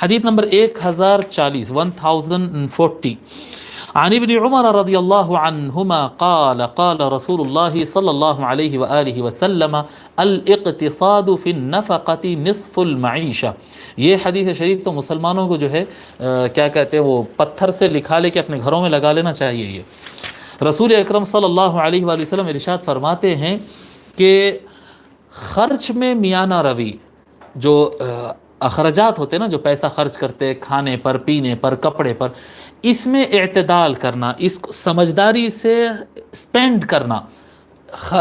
حدیث نمبر 1040 عن ابن عمر رضی اللہ عنہما قال قال رسول اللہ صلی اللہ علیہ وآلہ وسلم الاقتصاد فی النفقۃ نصف المعیشہ. یہ حدیث شریف تو مسلمانوں کو جو ہے کیا کہتے ہیں وہ پتھر سے لکھا لے کے اپنے گھروں میں لگا لینا چاہیے. یہ رسول اکرم صلی اللہ علیہ وآلہ وسلم ارشاد فرماتے ہیں کہ خرچ میں میانہ روی، جو اخراجات ہوتے ہیں نا، جو پیسہ خرچ کرتے کھانے پر، پینے پر، کپڑے پر، اس میں اعتدال کرنا، اس کو سمجھداری سے سپینڈ کرنا،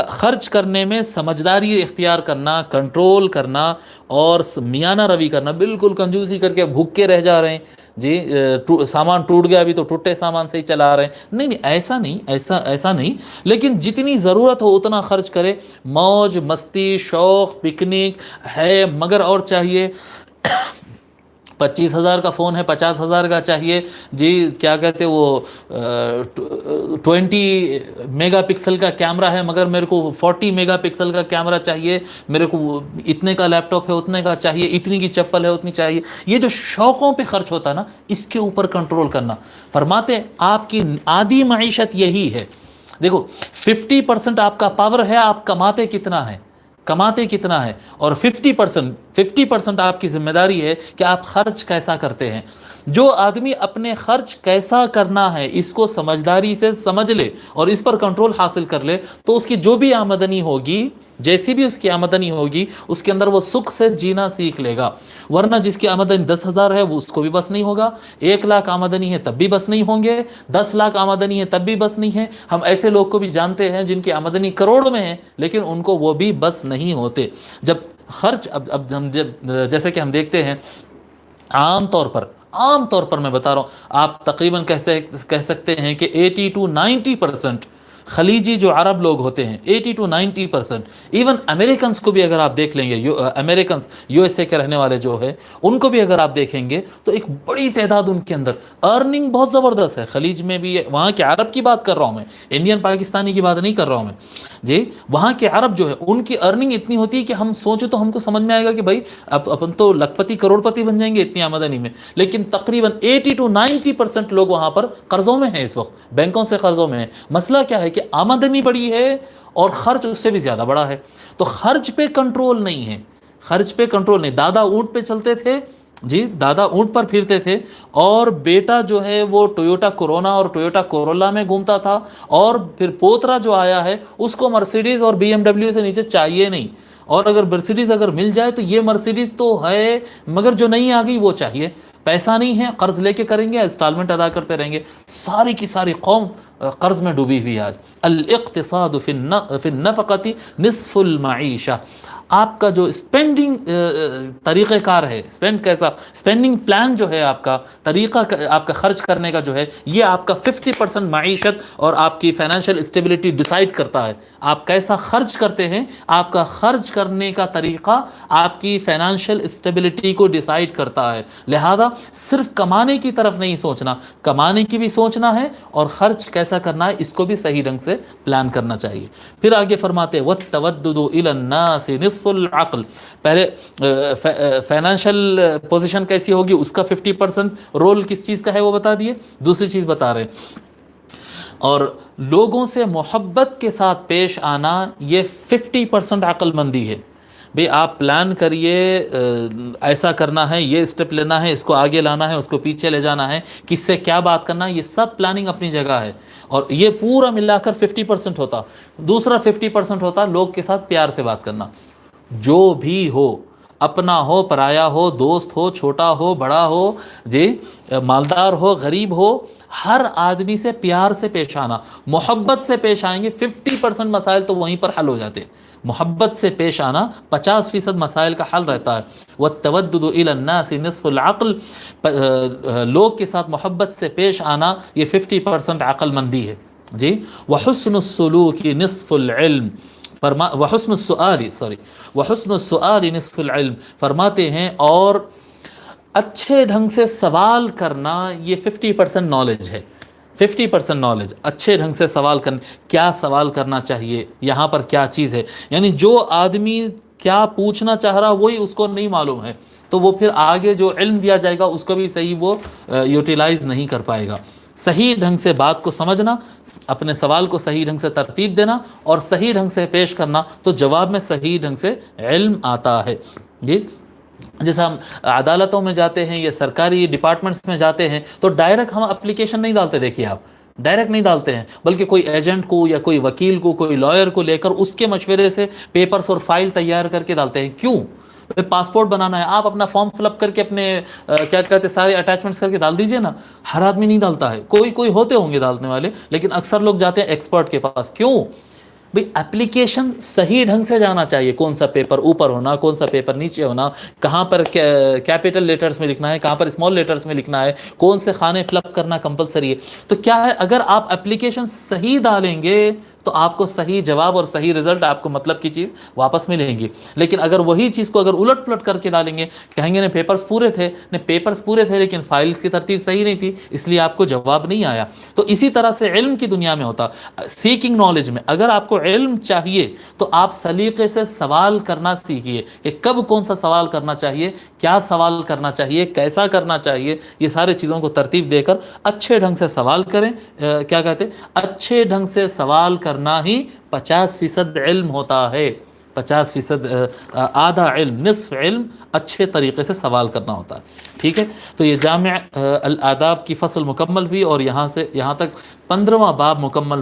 خرچ کرنے میں سمجھداری اختیار کرنا، کنٹرول کرنا اور میانہ روی کرنا. بالکل کنجوسی کر کے بھوکے رہ جا رہے ہیں جی، سامان ٹوٹ گیا ابھی تو ٹوٹے سامان سے ہی چلا رہے ہیں. نہیں ایسا نہیں، ایسا نہیں، لیکن جتنی ضرورت ہو اتنا خرچ کرے. موج مستی شوق پکنک ہے مگر اور چاہیے. 25,000 کا فون ہے 50,000 کا چاہیے جی، کیا کہتے وہ 20 میگا پکسل کا کیمرہ ہے مگر میرے کو 40 میگا پکسل کا کیمرہ چاہیے، میرے کو اتنے کا لیپ ٹاپ ہے اتنے کا چاہیے، اتنی کی چپل ہے اتنی چاہیے. یہ جو شوقوں پہ خرچ ہوتا ہے نا، اس کے اوپر کنٹرول کرنا. فرماتے ہیں آپ کی عادی معیشت یہی ہے. دیکھو 50% آپ کا پاور ہے، آپ کماتے کتنا ہے، اور 50% آپ کی ذمہ داری ہے کہ آپ خرچ کیسا کرتے ہیں. جو آدمی اپنے خرچ کیسا کرنا ہے اس کو سمجھداری سے سمجھ لے اور اس پر کنٹرول حاصل کر لے، تو اس کی جو بھی آمدنی ہوگی، جیسی بھی اس کی آمدنی ہوگی، اس کے اندر وہ سکھ سے جینا سیکھ لے گا. ورنہ جس کی آمدنی 10,000 ہے وہ اس کو بھی بس نہیں ہوگا، 1,00,000 آمدنی ہے تب بھی بس نہیں ہوں گے، 10,00,000 آمدنی ہے تب بھی بس نہیں ہے. ہم ایسے لوگ کو بھی جانتے ہیں جن کی آمدنی کروڑ میں ہے لیکن ان کو وہ بھی بس نہیں ہوتے. جب خرچ اب ہم جیسے کہ ہم دیکھتے ہیں عام طور پر میں بتا رہا ہوں، آپ تقریباً کہہ سکتے ہیں کہ 80 to 90% خلیجی جو عرب لوگ ہوتے ہیں، 80 to 90%، ایون امریکنز کو بھی اگر آپ دیکھ لیں گے، امریکنز USA کے رہنے والے جو ہے ان کو بھی اگر آپ دیکھیں گے تو ایک بڑی تعداد ان کے اندر ارننگ بہت زبردست ہے. خلیج میں بھی وہاں کے عرب کی بات کر رہا ہوں میں، انڈین پاکستانی کی بات نہیں کر رہا ہوں میں جی. وہاں کے عرب جو ہے ان کی ارننگ اتنی ہوتی ہے کہ ہم سوچیں تو ہم کو سمجھ میں آئے گا کہ بھائی اپن تو لکھپتی کروڑ پتی بن جائیں گے اتنی آمدنی میں. لیکن تقریباً 80 to 90% لوگ وہاں پر قرضوں میں ہیں، اس وقت بینکوں سے قرضوں میں ہیں. مسئلہ کیا ہے کہ آمدنی بڑی ہے اور خرچ اس سے بھی زیادہ بڑا ہے. تو خرچ پہ کنٹرول نہیں. دادا اونٹ پہ چلتے تھے جی، دادا اونٹ پر پھرتے تھے اور بیٹا جو ہے وہ ٹویوٹا کورونا اور ٹویوٹا کورولا میں گھومتا تھا، اور پھر پوترا جو آیا ہے اس کو مرسیڈیز اور BMW سے نیچے چاہیے نہیں. اور اگر مرسیڈیز اگر مل جائے تو یہ مرسیڈیز تو ہے مگر جو نہیں آ گئی وہ چاہیے. پیسہ نہیں ہے، قرض لے کے کریں گے، انسٹالمنٹ ادا کرتے رہیں گے. ساری کی ساری قوم قرض میں ڈوبی ہوئی آج. الاقتصاد فی النفقۃ نصف المعیشہ. آپ کا جو اسپینڈنگ طریقہ کار ہے، اسپینڈنگ پلان جو ہے، آپ کا طریقہ آپ کا خرچ کرنے کا جو ہے، یہ آپ کا 50% معیشت اور آپ کی فائنینشیل اسٹیبلٹی ڈیسائیڈ کرتا ہے. آپ کیسا خرچ کرتے ہیں، آپ کا خرچ کرنے کا طریقہ آپ کی فائنینشیل اسٹیبلٹی کو ڈیسائیڈ کرتا ہے. لہذا صرف کمانے کی طرف نہیں سوچنا، کمانے کی بھی سوچنا ہے اور خرچ کیسا کرنا ہے اس کو بھی صحیح ڈھنگ سے پلان کرنا چاہیے. پھر آگے فرماتے وَالتَّوَدُّدُ إِلَى النَّاسِ نِصْفُ الْعَقْلِ. پہلے فائنینشیل پوزیشن کیسی ہوگی اس کا 50% رول کس چیز کا ہے وہ بتا دیے. دوسری چیز بتا رہے ہیں، اور لوگوں سے محبت کے ساتھ پیش آنا، یہ 50% عقل مندی ہے. بھئی آپ پلان کریے، ایسا کرنا ہے، یہ اسٹیپ لینا ہے، اس کو آگے لانا ہے، اس کو پیچھے لے جانا ہے، کس سے کیا بات کرنا ہے، یہ سب پلاننگ اپنی جگہ ہے. اور یہ پورا ملا کر 50% ہوتا. دوسرا 50% ہوتا لوگ کے ساتھ پیار سے بات کرنا. جو بھی ہو، اپنا ہو پرایا ہو، دوست ہو چھوٹا ہو بڑا ہو جی، مالدار ہو غریب ہو، ہر آدمی سے پیار سے پیش آنا، محبت سے پیش آئیں گے. 50% مسائل تو وہیں پر حل ہو جاتے. محبت سے پیش آنا 50% مسائل کا حل رہتا ہے. وَالتَّوَدُّدُ إِلَى النَّاسِ نِصْفُ الْعَقْلِ. لوگ کے ساتھ محبت سے پیش آنا یہ 50% عقل مندی ہے جی. وَحُسْنُ السُّلُوكِ نِصْفُ الْعِلْمِ. وحسن السؤال نصف العلم. فرماتے ہیں اور اچھے ڈھنگ سے سوال کرنا یہ 50% نالج ہے. 50% نالج، اچھے ڈھنگ سے سوال کرنا. کیا سوال کرنا چاہیے، یہاں پر کیا چیز ہے. یعنی جو آدمی کیا پوچھنا چاہ رہا وہی اس کو نہیں معلوم ہے، تو وہ پھر آگے جو علم دیا جائے گا اس کو بھی صحیح وہ یوٹیلائز نہیں کر پائے گا۔ صحیح ڈھنگ سے بات کو سمجھنا، اپنے سوال کو صحیح ڈھنگ سے ترتیب دینا اور صحیح ڈھنگ سے پیش کرنا، تو جواب میں صحیح ڈھنگ سے علم آتا ہے۔ جی، جیسے ہم عدالتوں میں جاتے ہیں یا سرکاری ڈپارٹمنٹس میں جاتے ہیں تو ڈائریکٹ ہم اپلیکیشن نہیں ڈالتے، دیکھیے آپ ڈائریکٹ نہیں ڈالتے ہیں، بلکہ کوئی ایجنٹ کو یا کوئی وکیل کو، کوئی لائر کو لے کر اس کے مشورے سے پیپرز اور فائل تیار کر کے ڈالتے ہیں۔ کیوں؟ پاسپورٹ بنانا ہے، آپ اپنا فارم فل اپ کر کے اپنے کیا کہتے ہیں سارے اٹیچمنٹس کر کے ڈال دیجئے نا۔ ہر آدمی نہیں ڈالتا ہے، کوئی ہوتے ہوں گے ڈالنے والے، لیکن اکثر لوگ جاتے ہیں ایکسپرٹ کے پاس۔ کیوں؟ بھئی اپلیکیشن صحیح ڈھنگ سے جانا چاہیے، کون سا پیپر اوپر ہونا، کون سا پیپر نیچے ہونا، کہاں پر کیپٹل لیٹرز میں لکھنا ہے، کہاں پر اسمال لیٹرز میں لکھنا ہے، کون سے خانے فل اپ کرنا کمپلسری ہے۔ تو کیا ہے، اگر آپ اپلیکیشن صحیح ڈالیں گے تو آپ کو صحیح جواب اور صحیح رزلٹ، آپ کو مطلب کی چیز واپس ملیں گی۔ لیکن اگر وہی چیز کو اگر الٹ پلٹ کر کے ڈالیں گے، کہیں گے پیپرز پورے تھے لیکن فائلز کی ترتیب صحیح نہیں تھی، اس لیے آپ کو جواب نہیں آیا۔ تو اسی طرح سے علم کی دنیا میں ہوتا، سیکنگ نالج میں اگر آپ کو علم چاہیے تو آپ سلیقے سے سوال کرنا سیکھیے کہ کب کون سا سوال کرنا چاہیے، کیا سوال کرنا چاہیے، کیسا کرنا چاہیے، یہ سارے چیزوں کو ترتیب دے کر اچھے ڈھنگ سے سوال کریں۔ کیا کہتے ہیں، اچھے ڈھنگ سے سوال کرنا ہی 50% علم ہوتا ہے۔ 50% آدھا علم، نصف علم اچھے طریقے سے سوال کرنا ہوتا ہے۔ ٹھیک ہے، تو یہ جامع الآداب کی فصل مکمل ہوئی اور یہاں تک 15واں باب مکمل